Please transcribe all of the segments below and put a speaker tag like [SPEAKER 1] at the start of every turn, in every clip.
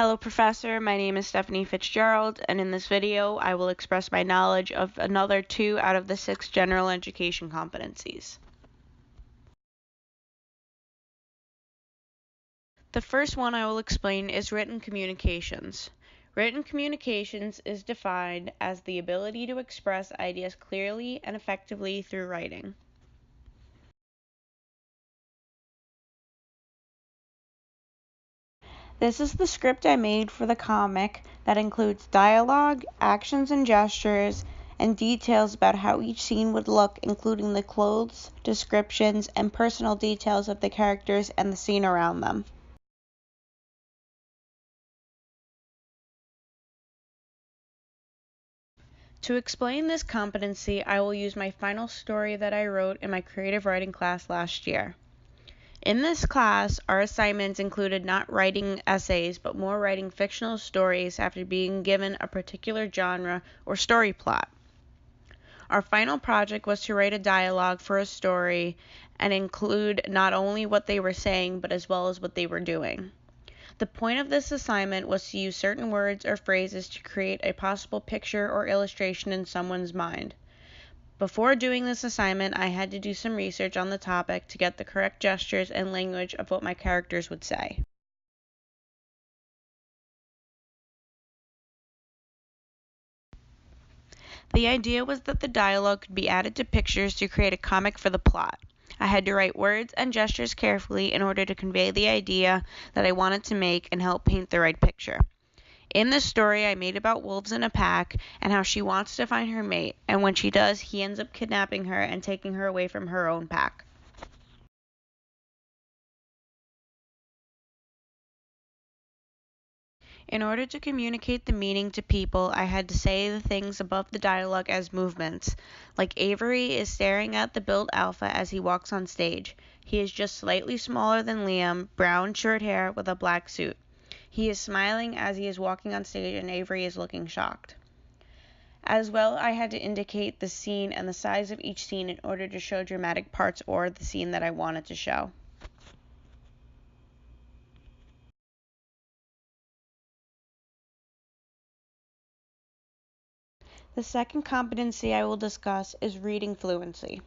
[SPEAKER 1] Hello, Professor. My name is Stephanie Fitzgerald, and in this video, I will express my knowledge of another 2 out of the 6 general education competencies. The first one I will explain is written communications. Written communications is defined as the ability to express ideas clearly and effectively through writing. This is the script I made for the comic that includes dialogue, actions and gestures, and details about how each scene would look, including the clothes, descriptions, and personal details of the characters and the scene around them. To explain this competency, I will use my final story that I wrote in my creative writing class last year. In this class, our assignments included not writing essays, but more writing fictional stories after being given a particular genre or story plot. Our final project was to write a dialogue for a story and include not only what they were saying, but as well as what they were doing. The point of this assignment was to use certain words or phrases to create a possible picture or illustration in someone's mind. Before doing this assignment, I had to do some research on the topic to get the correct gestures and language of what my characters would say. The idea was that the dialogue could be added to pictures to create a comic for the plot. I had to write words and gestures carefully in order to convey the idea that I wanted to make and help paint the right picture. In this story, I made about wolves in a pack and how she wants to find her mate, and when she does, he ends up kidnapping her and taking her away from her own pack. In order to communicate the meaning to people, I had to say the things above the dialogue as movements, like Avery is staring at the built alpha as he walks on stage. He is just slightly smaller than Liam, brown short hair with a black suit. He is smiling as he is walking on stage and Avery is looking shocked. As well, I had to indicate the scene and the size of each scene in order to show dramatic parts or the scene that I wanted to show. The second competency I will discuss is reading fluency.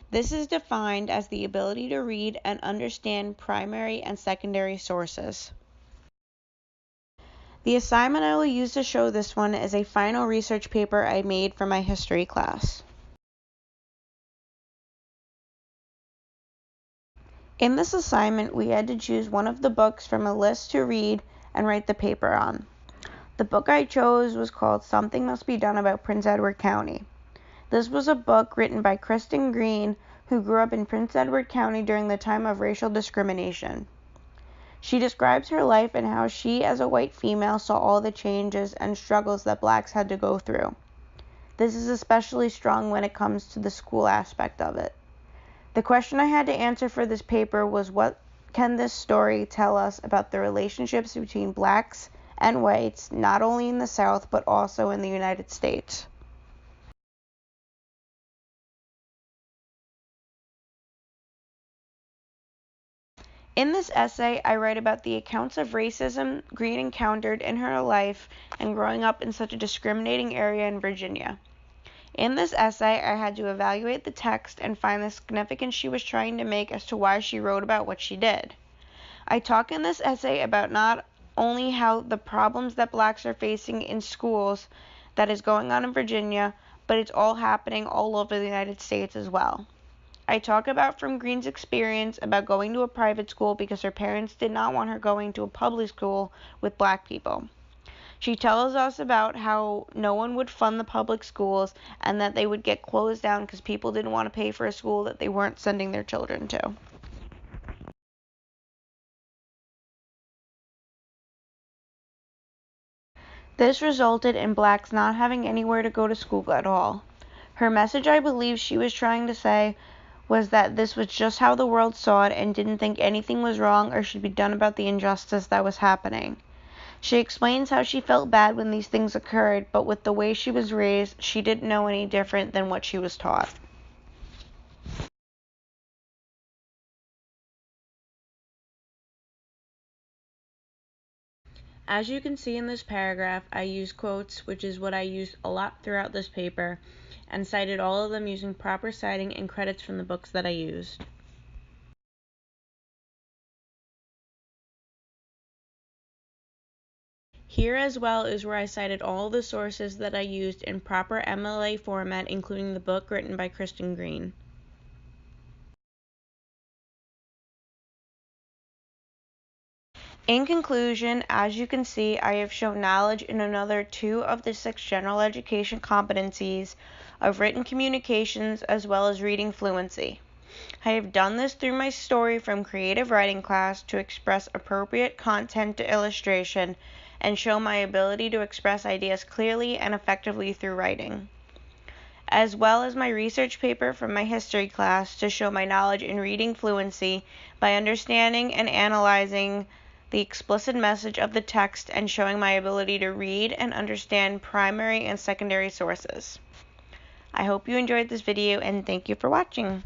[SPEAKER 1] This is defined as the ability to read and understand primary and secondary sources. The assignment I will use to show this one is a final research paper I made for my history class. In this assignment, we had to choose one of the books from a list to read and write the paper on. The book I chose was called Something Must Be Done About Prince Edward County. This was a book written by Kristen Green, who grew up in Prince Edward County during the time of racial discrimination. She describes her life and how she, as a white female, saw all the changes and struggles that blacks had to go through. This is especially strong when it comes to the school aspect of it. The question I had to answer for this paper was, what can this story tell us about the relationships between blacks and whites, not only in the South, but also in the United States? In this essay, I write about the accounts of racism Green encountered in her life and growing up in such a discriminating area in Virginia. In this essay, I had to evaluate the text and find the significance she was trying to make as to why she wrote about what she did. I talk in this essay about not only how the problems that blacks are facing in schools that is going on in Virginia, but it's all happening all over the United States as well. I talk about from Green's experience about going to a private school because her parents did not want her going to a public school with black people. She tells us about how no one would fund the public schools and that they would get closed down because people didn't want to pay for a school that they weren't sending their children to. This resulted in blacks not having anywhere to go to school at all. Her message, I believe she was trying to say, was that this was just how the world saw it and didn't think anything was wrong or should be done about the injustice that was happening. She explains how she felt bad when these things occurred, but with the way she was raised, she didn't know any different than what she was taught. As you can see in this paragraph, I used quotes, which is what I used a lot throughout this paper, and cited all of them using proper citing and credits from the books that I used. Here as well is where I cited all the sources that I used in proper MLA format, including the book written by Kristen Green. In conclusion, as you can see, I have shown knowledge in another 2 of the 6 general education competencies of written communications as well as reading fluency. I have done this through my story from creative writing class to express appropriate content to illustration and show my ability to express ideas clearly and effectively through writing, as well as my research paper from my history class to show my knowledge in reading fluency by understanding and analyzing the explicit message of the text and showing my ability to read and understand primary and secondary sources. I hope you enjoyed this video and thank you for watching.